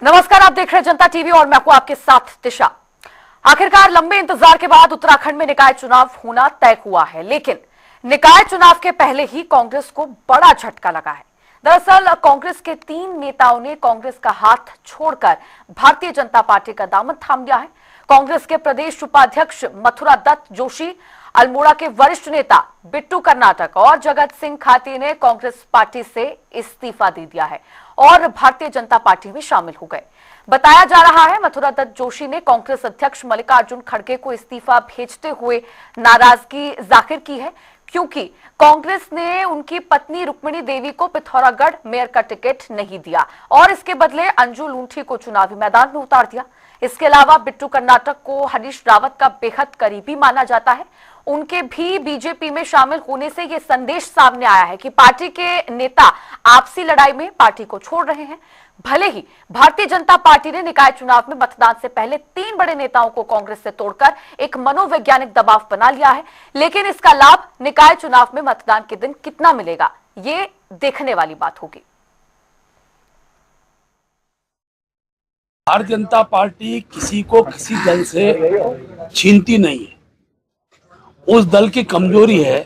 नमस्कार, आप देख रहे हैं जनता टीवी और मैं हूं आपके साथ दिशा। आखिरकार लंबे इंतजार के बाद उत्तराखंड में निकाय चुनाव होना तय हुआ है, लेकिन निकाय चुनाव के पहले ही कांग्रेस को बड़ा झटका लगा है। दरअसल कांग्रेस के 3 नेताओं ने कांग्रेस का हाथ छोड़कर भारतीय जनता पार्टी का दामन थाम लिया है। कांग्रेस के प्रदेश उपाध्यक्ष मथुरा दत्त जोशी, अल्मोड़ा के वरिष्ठ नेता बिट्टू कर्नाटक और जगत सिंह खाती ने कांग्रेस पार्टी से इस्तीफा दे दिया है और भारतीय जनता पार्टी में शामिल हो गए। बताया जा रहा है मथुरा दत्त जोशी ने कांग्रेस अध्यक्ष मल्लिकार्जुन खड़गे को इस्तीफा भेजते हुए नाराजगी जाहिर की है, क्योंकि कांग्रेस ने उनकी पत्नी रुक्मिणी देवी को पिथौरागढ़ मेयर का टिकट नहीं दिया और इसके बदले अंजू लूंठी को चुनावी मैदान में उतार दिया। इसके अलावा बिट्टू कर्नाटक को हरीश रावत का बेहद करीबी माना जाता है। उनके भी बीजेपी में शामिल होने से यह संदेश सामने आया है कि पार्टी के नेता आपसी लड़ाई में पार्टी को छोड़ रहे हैं। भले ही भारतीय जनता पार्टी ने निकाय चुनाव में मतदान से पहले 3 बड़े नेताओं को कांग्रेस से तोड़कर एक मनोवैज्ञानिक दबाव बना लिया है, लेकिन इसका लाभ निकाय चुनाव में मतदान के दिन कितना मिलेगा, ये देखने वाली बात होगी। भारतीय जनता पार्टी किसी को किसी दल से छीनती नहीं है। उस दल की कमजोरी है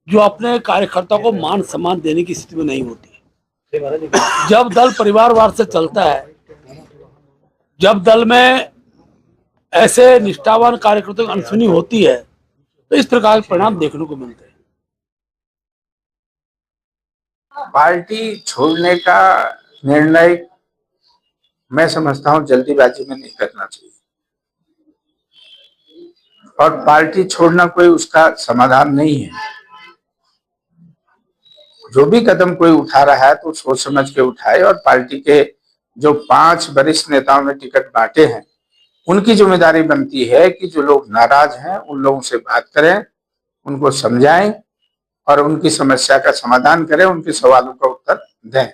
जो अपने कार्यकर्ता को मान सम्मान देने की स्थिति में नहीं होती। जब दल परिवारवाद से चलता है, जब दल में ऐसे निष्ठावान कार्यकर्ताओं की अनसुनी होती है, तो इस प्रकार के परिणाम देखने को मिलते हैं। पार्टी छोड़ने का निर्णय मैं समझता हूं जल्दीबाजी में नहीं करना चाहिए और पार्टी छोड़ना कोई उसका समाधान नहीं है। जो भी कदम कोई उठा रहा है तो सोच समझ के उठाए और पार्टी के जो 5 वरिष्ठ नेताओं ने टिकट बांटे हैं, उनकी जिम्मेदारी बनती है कि जो लोग नाराज हैं उन लोगों से बात करें, उनको समझाएं और उनकी समस्या का समाधान करें, उनके सवालों का उत्तर दें।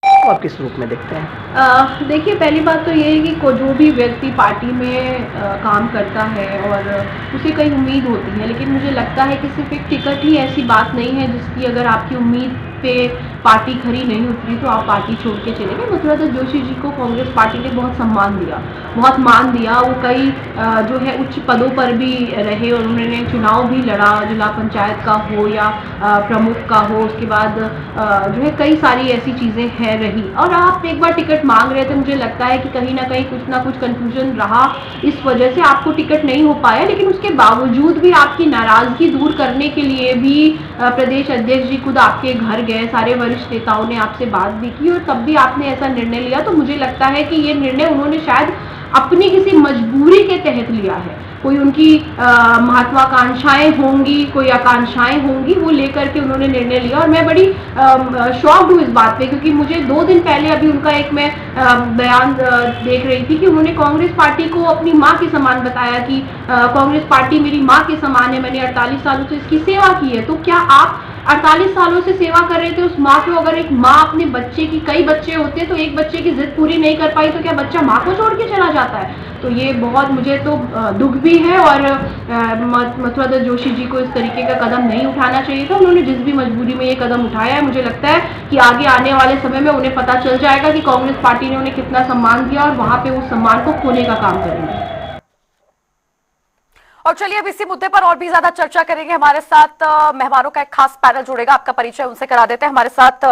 आप किस रूप में देखते हैं? देखिए, पहली बात तो ये है कि जो भी व्यक्ति पार्टी में काम करता है और उसे कई उम्मीद होती है, लेकिन मुझे लगता है कि सिर्फ एक टिकट ही ऐसी बात नहीं है जिसकी अगर आपकी उम्मीद पे पार्टी खरी नहीं उतरी तो आप पार्टी छोड़ के चले गए। मथुरा दत्त जोशी जी को कांग्रेस पार्टी ने बहुत सम्मान दिया, बहुत मान दिया। वो कई जो है उच्च पदों पर भी रहे और उन्होंने चुनाव भी लड़ा, जिला पंचायत का हो या प्रमुख का हो। उसके बाद जो है कई सारी ऐसी चीज़ें हैं रही और आप एक बार टिकट मांग रहे थे। मुझे लगता है कि कहीं ना कहीं कुछ ना कुछ कंफ्यूजन रहा, इस वजह से आपको टिकट नहीं हो पाया, लेकिन उसके बावजूद भी आपकी नाराजगी दूर करने के लिए भी प्रदेश अध्यक्ष जी खुद आपके घर गए, सारे वरिष्ठ नेताओं ने आपसे बात भी की और तब भी आपने ऐसा निर्णय लिया। तो मुझे लगता है कि ये निर्णय उन्होंने शायद अपनी किसी मजबूरी के तहत लिया है। कोई उनकी महत्वाकांक्षाएं होंगी, कोई आकांक्षाएं होंगी, वो लेकर के उन्होंने निर्णय लिया और मैं बड़ी शॉक्ड हूँ इस बात पे, क्योंकि मुझे 2 दिन पहले अभी उनका एक मैं बयान देख रही थी कि उन्होंने कांग्रेस पार्टी को अपनी माँ के समान बताया कि कांग्रेस पार्टी मेरी माँ के समान है, मैंने 48 सालों से इसकी सेवा की है। तो क्या आप 48 सालों से सेवा कर रहे थे उस माँ को, अगर एक माँ अपने बच्चे की, कई बच्चे होते हैं तो एक बच्चे की जिद पूरी नहीं कर पाई तो क्या बच्चा माँ को छोड़ के चला जाता है? तो ये बहुत मुझे तो दुख भी है और मथुरा दत्त जोशी जी को इस तरीके का कदम नहीं उठाना चाहिए था। उन्होंने जिस भी मजबूरी में ये कदम उठाया है, मुझे लगता है कि आगे आने वाले समय में उन्हें पता चल जाएगा कि कांग्रेस पार्टी ने उन्हें कितना सम्मान दिया और वहां पे उस सम्मान को खोने का काम करेंगे। और चलिए अब इसी मुद्दे पर और भी ज्यादा चर्चा करेंगे। हमारे साथ मेहमानों का एक खास पैनल जुड़ेगा, आपका परिचय उनसे करा देते हैं। हमारे साथ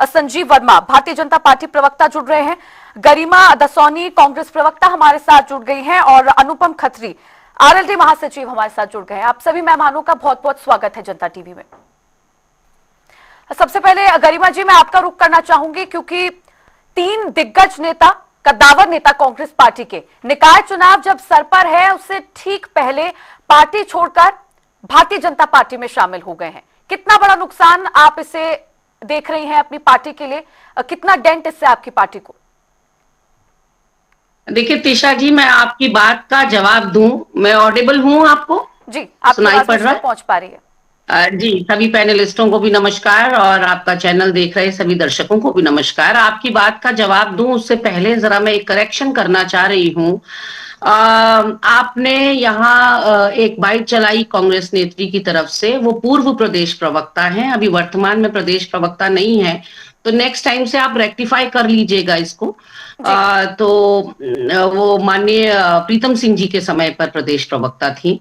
संजीव वर्मा, भारतीय जनता पार्टी प्रवक्ता, जुड़ रहे हैं। गरिमा दसौनी, कांग्रेस प्रवक्ता, हमारे साथ जुड़ गई हैं और अनुपम खत्री, आरएलडी महासचिव, हमारे साथ जुड़ गए हैं। आप सभी मेहमानों का बहुत बहुत स्वागत है जनता टीवी में। सबसे पहले गरिमा जी, मैं आपका रुख करना चाहूंगी, क्योंकि 3 दिग्गज नेता, कद्दावर नेता कांग्रेस पार्टी के निकाय चुनाव जब सर पर है, उससे ठीक पहले पार्टी छोड़कर भारतीय जनता पार्टी में शामिल हो गए हैं। कितना बड़ा नुकसान आप इसे देख रही हैं अपनी पार्टी के लिए? कितना डेंट इससे आपकी पार्टी को? देखिए तिशा जी, मैं आपकी बात का जवाब दूं, मैं ऑडिबल हूं आपको? जी, आप सुनाई पड़ रहा है? पहुंच पा रही है जी, सभी पैनलिस्टों को भी नमस्कार और आपका चैनल देख रहे सभी दर्शकों को भी नमस्कार। आपकी बात का जवाब दूं उससे पहले जरा मैं एक करेक्शन करना चाह रही हूं। आपने यहाँ एक बाइट चलाई कांग्रेस नेत्री की तरफ से, वो पूर्व प्रदेश प्रवक्ता हैं, अभी वर्तमान में प्रदेश प्रवक्ता नहीं है। तो नेक्स्ट टाइम से आप रेक्टिफाई कर लीजिएगा इसको। तो वो माननीय प्रीतम सिंह जी के समय पर प्रदेश प्रवक्ता थी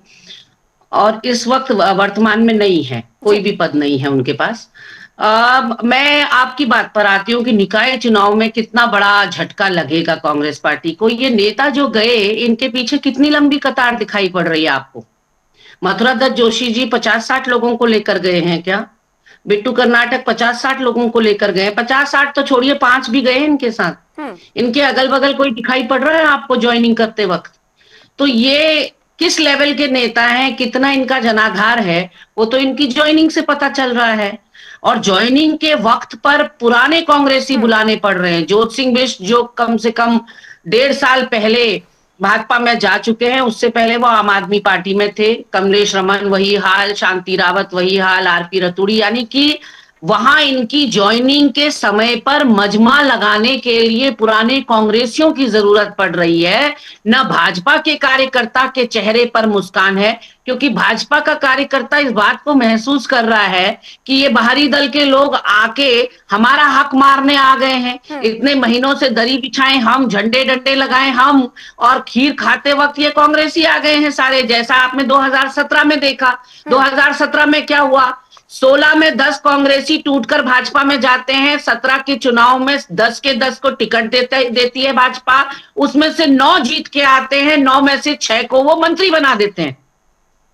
और इस वक्त वर्तमान में नहीं है, कोई भी पद नहीं है उनके पास। मैं आपकी बात पर आती हूँ कि निकाय चुनाव में कितना बड़ा झटका लगेगा कांग्रेस पार्टी को। ये नेता जो गए, इनके पीछे कितनी लंबी कतार दिखाई पड़ रही है आपको? मथुरा दत्त जोशी जी 50-60 लोगों को लेकर गए हैं क्या? बिट्टू कर्नाटक 50-60 लोगों को लेकर गए, 50-60 तो छोड़िए, 5 भी गए इनके साथ। इनके अगल बगल कोई दिखाई पड़ रहा है आपको ज्वाइनिंग करते वक्त? तो ये किस लेवल के नेता हैं, कितना इनका जनाधार है, वो तो इनकी ज्वाइनिंग से पता चल रहा है। और ज्वाइनिंग के वक्त पर पुराने कांग्रेसी बुलाने पड़ रहे हैं। ज्योत सिंह बिष्ट जो कम से कम 1.5 साल पहले भाजपा में जा चुके हैं, उससे पहले वो आम आदमी पार्टी में थे। कमलेश रमन वही हाल, शांति रावत वही हाल, आरपी रतूड़ी, यानी कि वहां इनकी ज्वाइनिंग के समय पर मजमा लगाने के लिए पुराने कांग्रेसियों की जरूरत पड़ रही है। न भाजपा के कार्यकर्ता के चेहरे पर मुस्कान है, क्योंकि भाजपा का कार्यकर्ता इस बात को महसूस कर रहा है कि ये बाहरी दल के लोग आके हमारा हक मारने आ गए हैं। इतने महीनों से दरी बिछाएं हम, झंडे डंडे लगाएं हम, और खीर खाते वक्त ये कांग्रेसी आ गए हैं सारे। जैसा आपने 2017 में देखा, 2017 में क्या हुआ? 16 में 10 कांग्रेसी टूटकर भाजपा में जाते हैं। 17 के चुनाव में 10 के 10 को टिकट देती है भाजपा, उसमें से 9 जीत के आते हैं, 9 में से 6 को वो मंत्री बना देते हैं।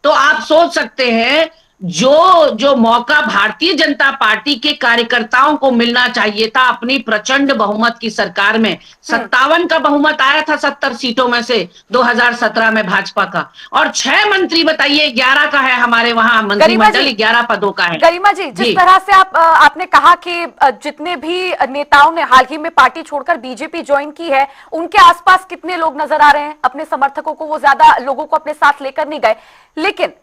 तो आप सोच सकते हैं जो मौका भारतीय जनता पार्टी के कार्यकर्ताओं को मिलना चाहिए था अपनी प्रचंड बहुमत की सरकार में। 57 का बहुमत आया था 70 सीटों में से 2017 में भाजपा का, और 6 मंत्री बताइए, 11 का है हमारे वहां मंत्रिमंडल, 11 पदों का है। गरिमा जी, जिस तरह से आपने कहा कि जितने भी नेताओं ने हाल ही में पार्टी छोड़कर बीजेपी ज्वाइन की है, उनके आसपास कितने लोग नजर आ रहे हैं? अपने समर्थकों को, वो ज्यादा लोगों को अपने साथ लेकर नहीं गए, लेकिन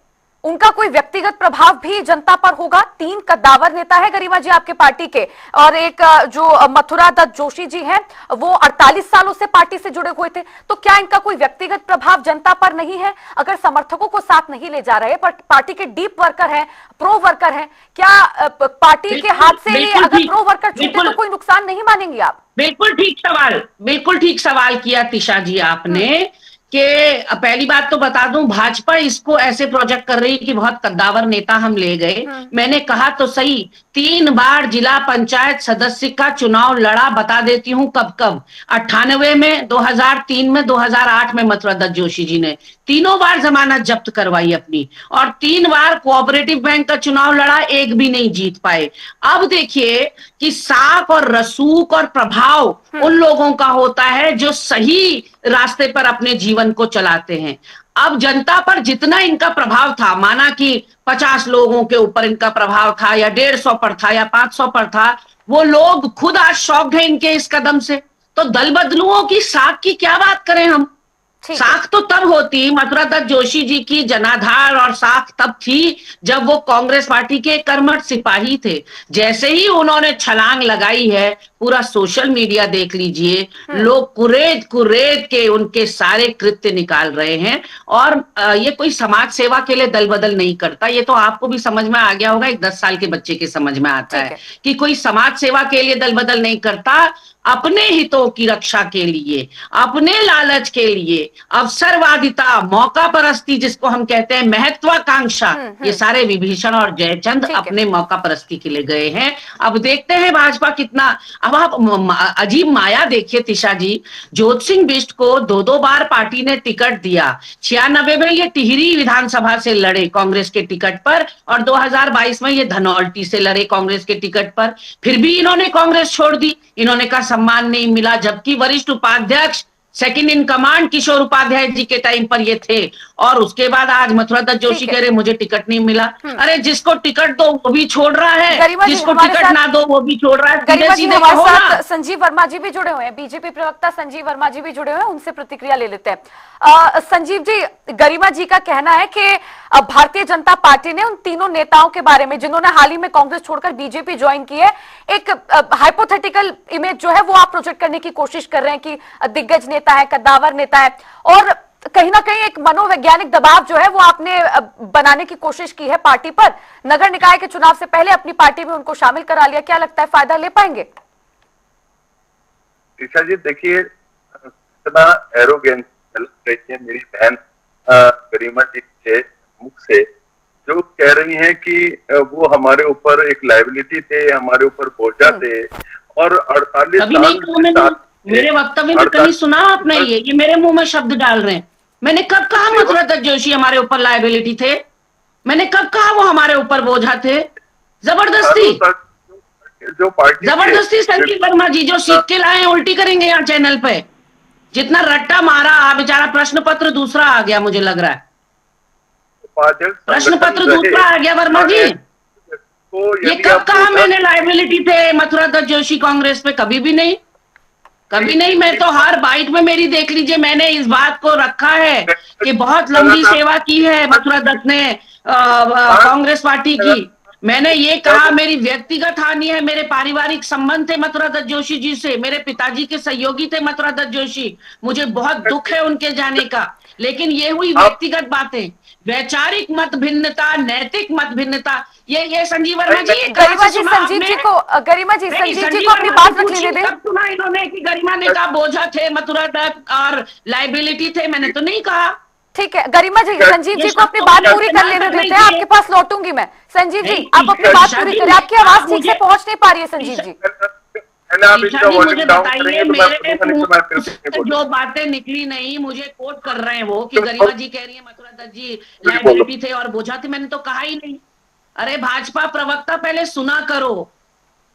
उनका कोई व्यक्तिगत प्रभाव भी जनता पर होगा। 3 कद्दावर नेता है गरिमा जी आपके पार्टी के, और एक जो मथुरा दत्त जोशी जी हैं, वो 48 सालों से पार्टी से जुड़े हुए थे। तो क्या इनका कोई व्यक्तिगत प्रभाव जनता पर नहीं है? अगर समर्थकों को साथ नहीं ले जा रहे, पर पार्टी के डीप वर्कर हैं, प्रो वर्कर हैं, क्या पार्टी के हाथ से अगर प्रो वर्कर छूटे तो कोई नुकसान नहीं मानेंगे आप? बिल्कुल ठीक सवाल किया तिशा जी आपने। कि पहली बात तो बता दूं, भाजपा इसको ऐसे प्रोजेक्ट कर रही कि बहुत कद्दावर नेता हम ले गए। मैंने कहा तो सही, 3 बार जिला पंचायत सदस्य का चुनाव लड़ा, बता देती हूं कब कब। 98 में, 2003 में, 2008 में मथुरा दत्त जोशी जी ने 3 बार जमानत जब्त करवाई अपनी, और 3 बार कोऑपरेटिव बैंक का चुनाव लड़ा, एक भी नहीं जीत पाए। अब देखिए कि साख और रसूख और प्रभाव उन लोगों का होता है जो सही रास्ते पर अपने जीवन को चलाते हैं। अब जनता पर जितना इनका प्रभाव था, माना कि 50 लोगों के ऊपर इनका प्रभाव था, या 150 पर था, या 500 पर था, वो लोग खुद आज शॉक्ड हैं इनके इस कदम से। तो दल बदलुओं की साख की क्या बात करें हम? साख तो तब होती, मथुरा दत्त जोशी जी की जनाधार और साख तब थी जब वो कांग्रेस पार्टी के कर्मठ सिपाही थे। जैसे ही उन्होंने छलांग लगाई है, पूरा सोशल मीडिया देख लीजिए, लोग कुरेद के उनके सारे कृत्य निकाल रहे हैं। और ये कोई समाज सेवा के लिए दल बदल नहीं करता, ये तो आपको भी समझ में आ गया होगा, एक 10 साल के बच्चे के समझ में आता है कि कोई समाज सेवा के लिए दल बदल नहीं करता, अपने हितों की रक्षा के लिए, अपने लालच के लिए, अवसरवादिता, मौका परस्ती जिसको हम कहते हैं, महत्वाकांक्षा, ये सारे विभीषण और जयचंद अपने मौका परस्ती के लिए गए हैं। अब देखते हैं भाजपा कितना। अब आप अजीब माया देखिए तिशा जी, ज्योत सिंह बिष्ट को 2 बार पार्टी ने टिकट दिया। 96 में ये टिहरी विधानसभा से लड़े कांग्रेस के टिकट पर, और 2022 में ये धनौल्टी से लड़े कांग्रेस के टिकट पर। फिर भी इन्होंने कांग्रेस छोड़ दी, इन्होंने कहा सम्मान नहीं मिला, जबकि वरिष्ठ उपाध्यक्ष, second in command Kishore Upadhyay ji के टाइम पर ये थे। और उसके बाद आज मथुरा दत्त जोशी कह रहे मुझे टिकट नहीं मिला। अरे जिसको टिकट दो वो भी छोड़ रहा है, जिसको टिकट ना दो वो भी छोड़ रहा है। हमारे साथ संजीव वर्मा जी भी जुड़े हुए हैं, बीजेपी प्रवक्ता संजीव वर्मा जी भी जुड़े हुए हैं, उनसे प्रतिक्रिया ले लेते हैं। संजीव जी, गरिमा जी का कहना है कि भारतीय जनता पार्टी ने उन तीनों नेताओं के बारे में, जिन्होंने हाल ही में कांग्रेस छोड़कर बीजेपी ज्वाइन की है, एक हाइपोथेटिकल इमेज जो है वो आप प्रोजेक्ट करने की कोशिश कर रहे हैं कि दिग्गज नेता है, कद्दावर नेता है। और कहीं ना कहीं एक मनोवैज्ञानिक दबाव जो है वो आपने बनाने की कोशिश की है पार्टी पर। नगर निकाय के चुनाव से पहले अपनी पार्टी में उनको शामिल करा लिया, क्या लगता है फायदा ले पाएंगे? ईशा जी देखिए, इतना एरोगेंस मेरी बहन गरिमा जी के मुख से जो कह रही हैं कि वो हमारे ऊपर एक लायबिलिटी थे, हमारे ऊपर बोझा थे, और 48 साल मेरे वक्तव्य में कहीं सुना आपने? ये मेरे मुंह में शब्द डाल रहे हैं। मैंने कब कहा मथुरा दत्त जोशी हमारे ऊपर लायबिलिटी थे? मैंने कब कहा वो हमारे ऊपर बोझा थे? जबरदस्ती जबरदस्ती संजीव वर्मा जी जो सीख के लाए उल्टी करेंगे यहाँ चैनल पे। जितना रट्टा मारा बेचारा, प्रश्न पत्र दूसरा आ गया, मुझे लग रहा है प्रश्न पत्र दूसरा आ गया वर्मा जी। ये कब कहा मैंने लायबिलिटी थे मथुरा दत्त जोशी कांग्रेस पे? कभी भी नहीं, कभी नहीं। मैं तो हर बाइट में मेरी देख लीजिए, मैंने इस बात को रखा है कि बहुत लंबी सेवा की है मथुरा दत्त ने कांग्रेस पार्टी की। मैंने ये कहा मेरी व्यक्तिगत हानि है, मेरे पारिवारिक संबंध थे मथुरा दत्त जोशी जी से, मेरे पिताजी के सहयोगी थे मथुरा दत्त जोशी, मुझे बहुत दुख है उनके जाने का। लेकिन ये हुई व्यक्तिगत बातें, वैचारिक मत भिन्नता, नैतिक मत भिन्नता, ये संजीव वर्मा जी, गरिमा जी संजीव जी को अपनी बात रख लेने दें। कब सुना इन्होंने कि गरिमा ने कहा बोझा थे मथुरा दत्त और लायबिलिटी थे? मैंने तो नहीं कहा। ठीक है गरिमा जी, संजीव जी को अपनी बात पूरी कर लेने देते हैं, आपके पास लौटूंगी मैं। संजीव जी आप अपनी बात पूरी करें, आपकी आवाज ठीक से पहुंच नहीं पा रही है संजीव जी। मुझे बताइए, मेरे जो बातें निकली नहीं, मुझे कोट कर रहे हैं वो कि गरिमा जी कह रही है मथुरा दत्त जी लायबिलिटी थे और बोझा थे। मैंने तो कहा ही नहीं। अरे भाजपा प्रवक्ता पहले सुना करो,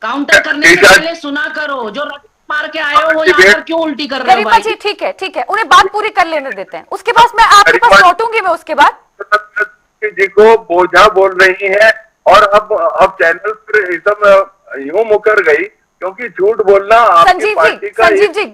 काउंटर करने से पहले सुना करो। जो मार के आए हो वो यहाँ पर क्यों उल्टी कर रहे हो? गरिमा जी ठीक है, उन्हें बात पूरी कर लेने देते हैं, उसके बाद मैं आपके पास लौटूंगी मैं उसके बाद। जी को बोझा बोल रही है और अब चैनल पर एकदम यूं मुकर गई क्योंकि झूठ बोलना आपकी पार्टी का। संजीव जी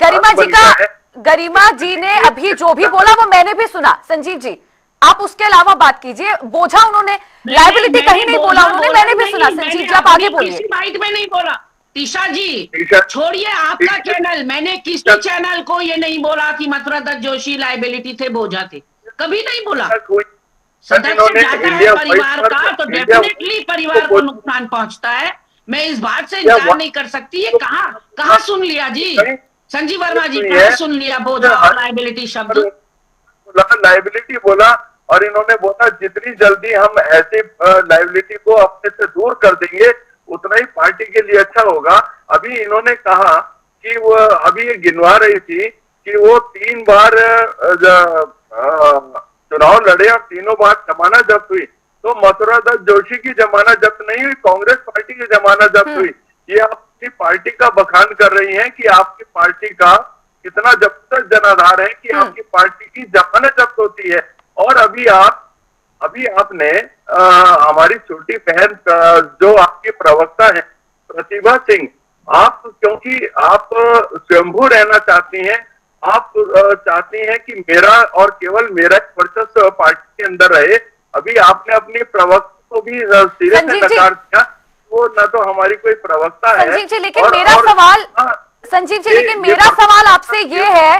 गरिमा जी ने अभी जो भी बोला वो मैंने भी सुना। संजीव जी आप उसके अलावा बात कीजिए। बोझा उन्होंने लायबिलिटी कहीं नहीं बोला उन्होंने, मैंने भी सुना। संजीव जी आप आगे बोलिए। किसी बाइट में नहीं बोला। टीशा जी छोड़िए आपका चैनल, मैंने किसी चैनल को ये नहीं बोला कि मथुरा दत्त जोशी लायबिलिटी थे, बोझा थे, कभी नहीं बोला। सदस्य जाता है परिवार का तो डेफिनेटली परिवार को नुकसान पहुंचता है। मैं इस बात से इनकार नहीं कर सकती। ये कहाँ सुन लिया जी संजीव वर्मा जी, कहाँ सुन लिया बोझा और लायबिलिटी शब्द? लायबिलिटी बोला और इन्होंने बोला जितनी जल्दी हम ऐसे लायबिलिटी को अपने से दूर कर देंगे उतना ही पार्टी के लिए अच्छा होगा। अभी इन्होंने कहा कि वो अभी ये गिनवा रही थी कि वो 3 बार चुनाव लड़े और तीनों बार जमानत जब्त हुई। तो मथुरा दत्त जोशी की जमानत जब्त नहीं हुई, कांग्रेस पार्टी की जमानत जब्त हुई। ये आपकी पार्टी का बखान कर रही हैं कि आपकी पार्टी का कितना जबरदस्त जनाधार है कि आपकी पार्टी की जमानत जब्त होती है। और अभी आपने हमारी छोटी बहन जो आपकी प्रवक्ता है प्रतिभा सिंह, आप क्योंकि आप स्वयंभू रहना चाहती हैं, आप चाहती हैं कि मेरा और केवल मेरा वर्चस्व पार्टी के अंदर रहे। अभी आपने अपनी प्रवक्ता को भी सिरे से नकार दिया, वो न तो हमारी कोई प्रवक्ता है। संजीव जी लेकिन मेरा सवाल संजीव जी लेकिन मेरा सवाल आपसे ये है,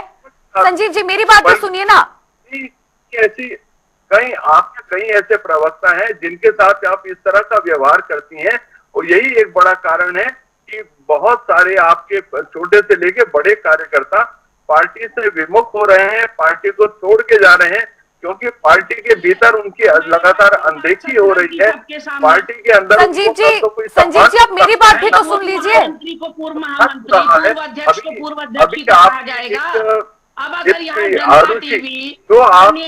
संजीव जी मेरी बात तो सुनिए ना। ऐसी कई ऐसे प्रवक्ता हैं जिनके साथ आप इस तरह का व्यवहार करती हैं और यही एक बड़ा कारण है कि बहुत सारे आपके छोटे से लेके बड़े कार्यकर्ता पार्टी से विमुख हो रहे हैं, पार्टी को छोड़ के जा रहे हैं क्योंकि पार्टी के भीतर उनकी लगातार अनदेखी हो रही है। पार्टी के अंदर संजीव जी आप मेरी बात भी तो सुन लीजिए। पूर्व अध्यक्ष को पूर्व अध्यक्ष कहा जाएगा। अब अगर यहाँ जनता टीवी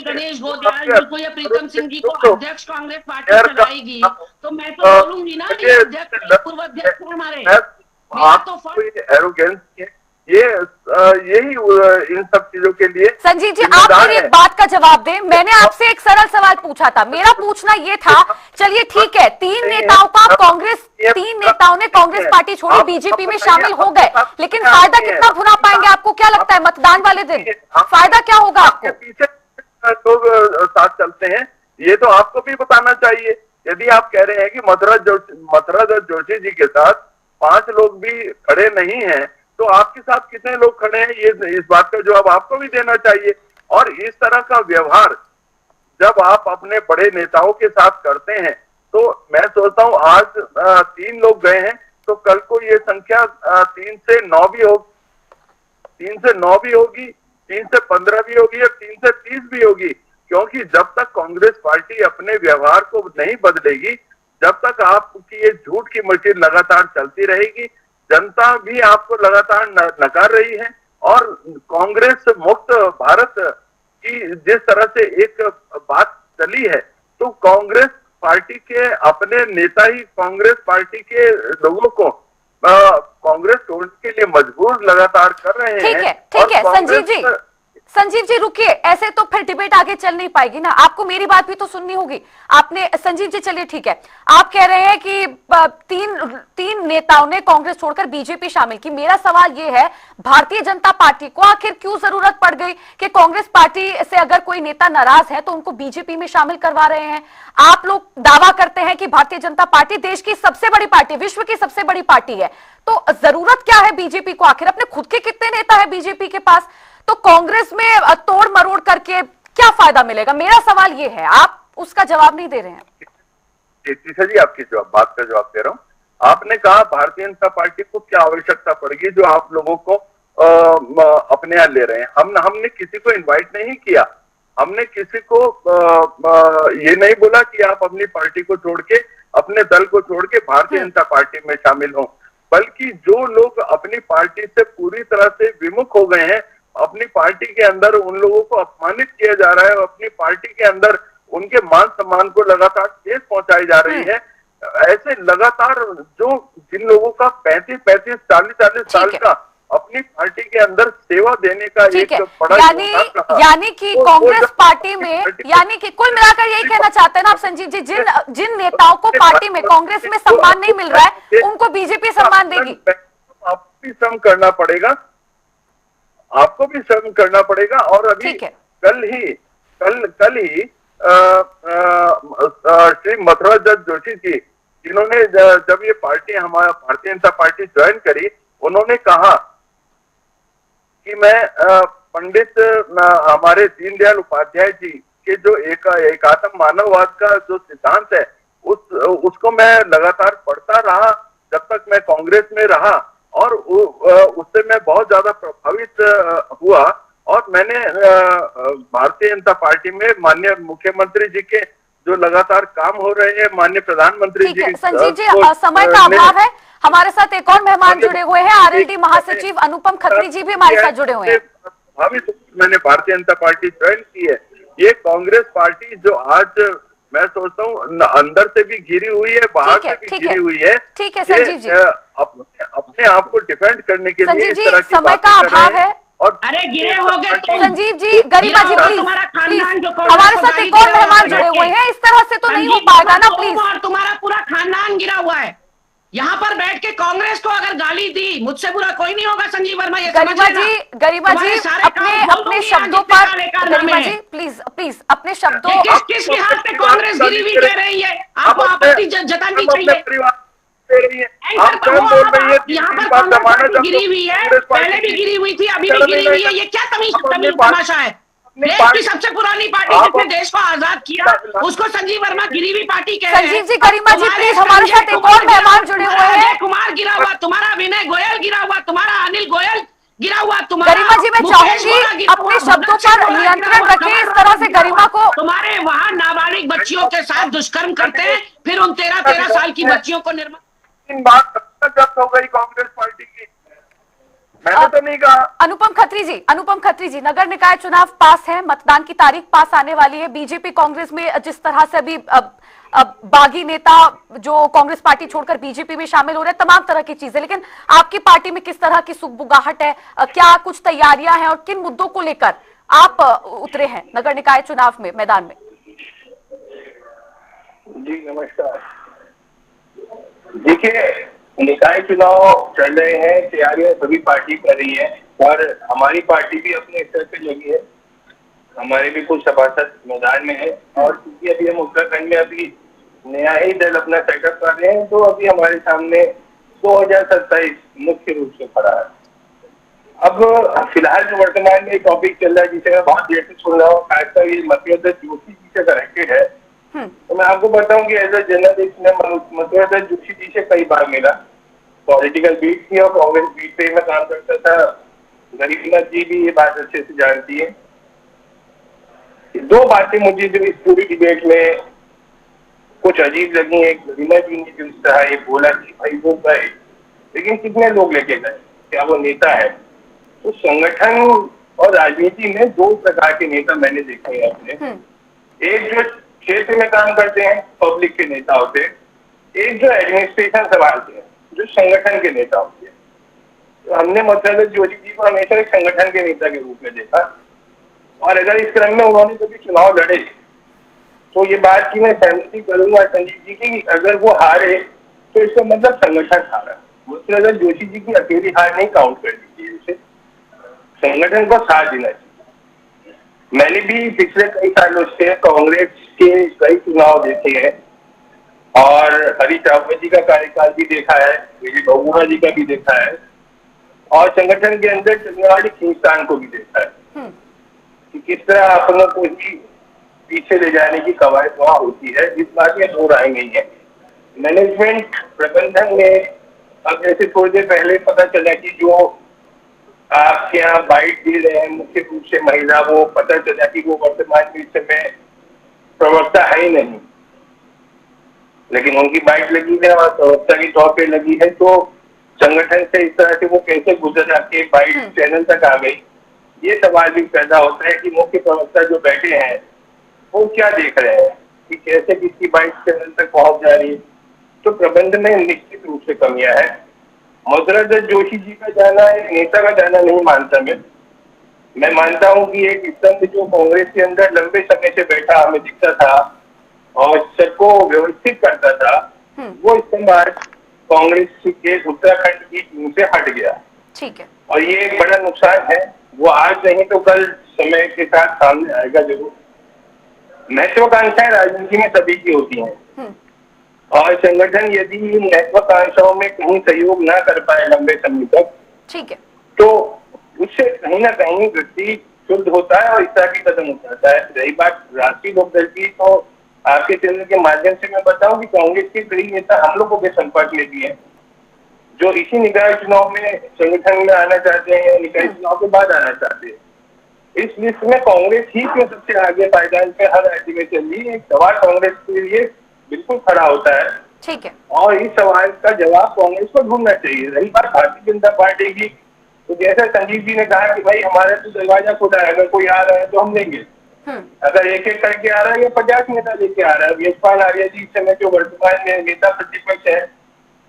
गणेश गोदाल जी को या प्रीतम सिंह जी को अध्यक्ष कांग्रेस पार्टी चलाएगी तो मैं तो बोलूंगी ना ये अध्यक्ष पूर्व अध्यक्ष हमारे तो एरोगेंस यही इन सब चीजों के लिए। संजीव जी आप मेरी एक बात का जवाब दें। मैंने आपसे एक सरल सवाल पूछा था, मेरा पूछना ये था, चलिए ठीक है 3 नेताओं ने कांग्रेस पार्टी छोड़ी, बीजेपी में शामिल हो गए, लेकिन फायदा कितना भुना पाएंगे? आपको क्या लगता है मतदान वाले दिन फायदा क्या होगा आपको? पीछे लोग साथ चलते हैं, ये तो आपको भी बताना चाहिए। यदि आप कह रहे हैं कि मथुरा दत्त जोशी जी के साथ 5 लोग भी खड़े नहीं हैं तो आपके साथ कितने लोग खड़े हैं, ये इस बात का जवाब आपको भी देना चाहिए। और इस तरह का व्यवहार जब आप अपने बड़े नेताओं के साथ करते हैं तो मैं सोचता हूं आज 3 लोग गए हैं तो कल को ये संख्या 3 से 9 भी होगी, 3 से 9 भी होगी, 3 से 15 भी होगी और 3 से 30 भी होगी, क्योंकि जब तक कांग्रेस पार्टी अपने व्यवहार को नहीं बदलेगी, जब तक आपकी ये झूठ की मशीन लगातार चलती रहेगी, जनता भी आपको लगातार नकार रही है। और कांग्रेस मुक्त भारत की जिस तरह से एक बात चली है, तो कांग्रेस पार्टी के अपने नेता ही कांग्रेस पार्टी के लोगों को कांग्रेस छोड़ने के लिए मजबूर लगातार कर रहे हैं। ठीक है संजीव जी रुकिए, ऐसे तो फिर डिबेट आगे चल नहीं पाएगी ना, आपको मेरी बात भी तो सुननी होगी। आपने संजीव जी चलिए ठीक है, आप कह रहे हैं कि तीन नेताओं ने कांग्रेस छोड़कर बीजेपी शामिल की। मेरा सवाल ये है, भारतीय जनता पार्टी को आखिर क्यों जरूरत पड़ गई कि कांग्रेस पार्टी से अगर कोई नेता नाराज है तो उनको बीजेपी में शामिल करवा रहे हैं? आप लोग दावा करते हैं कि भारतीय जनता पार्टी देश की सबसे बड़ी पार्टी, विश्व की सबसे बड़ी पार्टी है, तो जरूरत क्या है बीजेपी को? आखिर अपने खुद के कितने नेता है बीजेपी के पास? तो कांग्रेस में तोड़ मरोड़ करके क्या फायदा मिलेगा? मेरा सवाल ये है, आप उसका जवाब नहीं दे रहे हैं। जी आपकी बात का जवाब दे रहा हूं। आपने कहा भारतीय जनता पार्टी को क्या आवश्यकता पड़ेगी जो आप लोगों को अपने यहाँ ले रहे हैं। हमने किसी को इनवाइट नहीं किया, हमने किसी को ये नहीं बोला कि आप अपनी पार्टी को छोड़ के, अपने दल को छोड़ के भारतीय जनता पार्टी में शामिल हो, बल्कि जो लोग अपनी पार्टी से पूरी तरह से विमुख हो गए हैं, अपनी पार्टी के अंदर उन लोगों को अपमानित किया जा रहा है, अपनी पार्टी के अंदर उनके मान सम्मान को लगातार ठेस पहुंचाई जा रही है, ऐसे लगातार जिन लोगों का 35-35, 40-40 साल का अपनी पार्टी के अंदर सेवा देने का एक बड़ा यानी कि कांग्रेस पार्टी में, यानी कि कुल मिलाकर यही कहना चाहते हैं ना आप संजीव जी, जिन नेताओं को पार्टी में कांग्रेस में सम्मान नहीं मिल रहा है उनको बीजेपी सम्मान देगी? आपको भी श्रम करना पड़ेगा, आपको भी श्रम करना पड़ेगा। और अभी कल ही श्री मथुरादत्त जोशी जी, जिन्होंने जब ये पार्टी हमारा भारतीय जनता पार्टी ज्वाइन करी, उन्होंने कहा कि मैं पंडित हमारे दीनदयाल उपाध्याय जी के जो एकात्म मानववाद का जो सिद्धांत है उसको मैं लगातार पढ़ता रहा जब तक मैं कांग्रेस में रहा, और उससे मैं बहुत ज्यादा प्रभावित हुआ। और मैंने भारतीय जनता पार्टी में माननीय मुख्यमंत्री जी के जो लगातार काम हो रहे हैं, माननीय प्रधानमंत्री जी, संजीव जी समय का अभाव है, हमारे साथ एक और मेहमान जुड़े हुए हैं, आरएलडी महासचिव अनुपम खत्री जी भी हमारे साथ जुड़े हुए हैं। मैंने भारतीय जनता पार्टी ज्वाइन की है। ये कांग्रेस पार्टी जो आज मैं सोचता हूँ अंदर से भी घिरी हुई है, बाहर से भी घिरी हुई है। ठीक है संजीव जी, अपने आप को डिफेंड करने के लिए इस तरह की समय का अभाव है। और अरे गिरे हो गए संजीव जी, गरिमा जी प्लीज, हमारे साथ एक और मेहमान जुड़े हुए हैं, इस तरह से तो नहीं हो पाएगा ना प्लीज। और तुम्हारा पूरा खानदान गिरा हुआ है, यहाँ पर बैठ के कांग्रेस को अगर गाली दी, मुझसे बुरा कोई नहीं होगा संजीव वर्मा, ये गरिमा जी अपने शब्दों पर, गरिमा जी प्लीज अपने शब्दों, किस लिहाज से कांग्रेस गिरी हुई कह रही है, आपको आपत्ति जतानी चाहिए। यहाँ पर कांग्रेस गिरी हुई है, पहले भी गिरी हुई थी, अभी भी गिरी हुई है, ये क्या तमीज तमाशा है? देश की सबसे पुरानी पार्टी जिसने देश को आजाद किया, उसको संजीव वर्मा गिरी हुई पार्टी कह रहे हैं। संजीव जी, गरिमा जी प्लीज, हमारे साथ एक और मेहमान जुड़े हुए हैं। अजय कुमार गिरा हुआ, तुम्हारा विनय गोयल गिरा हुआ, तुम्हारा अनिल गोयल गिरा हुआ, तुम्हारा गरिमा जी, मैं चाहूंगी अपने शब्दों पर नियंत्रण रखें, इस तरह से गरिमा को। तुम्हारे वहाँ नाबालिग बच्चियों के साथ दुष्कर्म करते हैं, फिर उन 13 साल की बच्चियों को बात जब्त हो गई कांग्रेस पार्टी की, मैंने तो नहीं कहा। अनुपम खत्री जी, नगर निकाय चुनाव पास है, मतदान की तारीख पास आने वाली है, बीजेपी कांग्रेस में जिस तरह से अभी बागी नेता जो कांग्रेस पार्टी छोड़कर बीजेपी में शामिल हो रहे हैं, तमाम तरह की चीजें, लेकिन आपकी पार्टी में किस तरह की सुगबुगाहट है, क्या कुछ तैयारियां हैं और किन मुद्दों को लेकर आप उतरे हैं नगर निकाय चुनाव में मैदान में? जी नमस्कार। देखिए, निकाय चुनाव चल रहे हैं, तैयारियां सभी पार्टी कर रही है और हमारी पार्टी भी अपने स्तर पे लगी है, हमारे भी कुछ सभासद मैदान में है। और क्योंकि अभी हम उत्तराखंड में अभी नया ही दल अपना सेटअप कर रहे हैं, तो अभी हमारे सामने 2027 मुख्य रूप से खड़ा है। अब फिलहाल जो वर्तमान में टॉपिक चल रहा है जिसे मैं बहुत देर से सुन रहा हूँ, खासकर ये मथुरा जोशी जी से कनेक्टेड है। तो मैं आपको बताऊं कि एज ए जर्नलिस्ट मैं मथुरा जोशी जी से कई बार मिला। पॉलिटिकल बीट थी और कांग्रेस बीट पे मैं काम करता था। गरीबनाथ जी भी ये बात अच्छे से जानती है। दो बातें मुझे जो इस पूरी डिबेट में कुछ अजीब लगी है। गरीबनाथ जी ने जो इस तरह ये बोला कि भाई वो गए, लेकिन कितने लोग लेके गए, क्या वो नेता है? तो संगठन और राजनीति में दो प्रकार के नेता मैंने देखे हैं अपने। एक जो क्षेत्र में काम करते हैं, पब्लिक के नेता होते हैं, एक जो एडमिनिस्ट्रेशन संभालते हैं, जो संगठन के नेता होते हैं। तो हमने मथुरा जोशी जी को हमेशा एक संगठन के नेता के रूप में देखा। और अगर इस क्रम में उन्होंने कभी चुनाव लड़े तो ये बात की मैं सहमति करूंगा संजीव जी की, अगर वो हारे तो इसका मतलब संगठन हारा। मथुरा जोशी जी की अकेली हार नहीं काउंट कर दीजिए, इसे संगठन को साथ देना चाहिए। मैंने भी पिछले कई सालों से कांग्रेस के कई चुनाव देखे हैं और हरीश रावत जी का कार्यकाल भी देखा है, विजय बहुगुणा जी का भी देखा है और संगठन के अंदर चलने वाली खींचतान को भी देखा है कि किस तरह अपनों को ही पीछे ले जाने की कवायद वहां होती है। इस बात में दो राय नहीं है। मैनेजमेंट प्रबंधन में अब जैसे थोड़ी देर पहले पता चला कि जो आपके यहाँ बाइट दे रहे हैं मुख्य रूप से महिला, वो पता चला कि वो वर्तमान में इस समय प्रवक्ता है ही नहीं, लेकिन उनकी बाइट लगी है और प्रवक्ता के तौर पे लगी है। तो संगठन से इस तरह से वो कैसे गुजर के बाइट चैनल तक आ गई, ये सवाल भी पैदा होता है कि मुख्य प्रवक्ता जो बैठे हैं वो क्या देख रहे हैं कि कैसे किसकी बाइट चैनल तक पहुंच जा रही है। तो प्रबंध में निश्चित रूप से कमियां है। मथुरा जोशी जी का जाना एक नेता का जाना नहीं मानता मैं मानता हूं कि एक स्तंभ जो कांग्रेस के अंदर लंबे समय से बैठा हमें दिखता था और सबको व्यवस्थित करता था, वो स्तंभ आज कांग्रेस के उत्तराखंड की टीम से हट गया। ठीक है। और ये एक बड़ा नुकसान है। वो आज नहीं तो कल समय के साथ सामने आएगा जरूर। महत्वाकांक्षाएं राजनीति में सभी की होती हैं और संगठन यदि महत्वाकांक्षाओं में कहीं सहयोग ना कर पाए लंबे समय तक, ठीक है, तो उससे कहीं ना कहीं व्यक्ति शुद्ध होता है और इस तरह की कदम उठाता है। रही बात राष्ट्रीय लोकदल की, तो आपके चैनल के माध्यम से मैं बताऊं कि कांग्रेस के कई नेता हम लोगों के संपर्क में भी हैं जो इसी निकाय चुनाव में संगठन में आना चाहते हैं, निकाय चुनाव के बाद आना चाहते हैं। इस लिस्ट में कांग्रेस ही क्यों सबसे आगे पायदान पे हर राज्य में चल रही है, एक सवाल कांग्रेस के लिए बिल्कुल खड़ा होता है। ठीक है। और इस सवाल का जवाब कांग्रेस को ढूंढना चाहिए। रही बात भारतीय जनता पार्टी की, तो जैसा संजीव जी ने कहा कि भाई हमारा तो दरवाजा खुला है, अगर कोई आ रहा है तो हम लेंगे। अगर एक एक करके आ रहा है या 50 नेता लेके आ रहा है। यशपाल आर्य जी इस समय जो वर्तमान में नेता प्रतिपक्ष है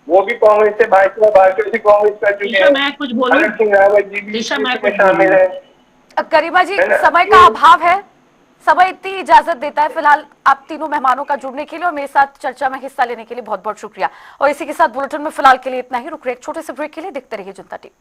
वो भी कांग्रेस से भाजपा से कांग्रेस का चुने हैं। मैं कुछ बोलूं? सिंह रावत जी भी शामिल है। गरिमा जी, समय का अभाव है, समय इतनी इजाजत देता है। फिलहाल आप तीनों मेहमानों का जुड़ने के लिए और मेरे साथ चर्चा में हिस्सा लेने के लिए बहुत बहुत शुक्रिया। और इसी के साथ बुलेटिन में फिलहाल के लिए इतना ही। रुक रहे एक छोटे से ब्रेक के लिए, देखते रहिए जनता टीवी।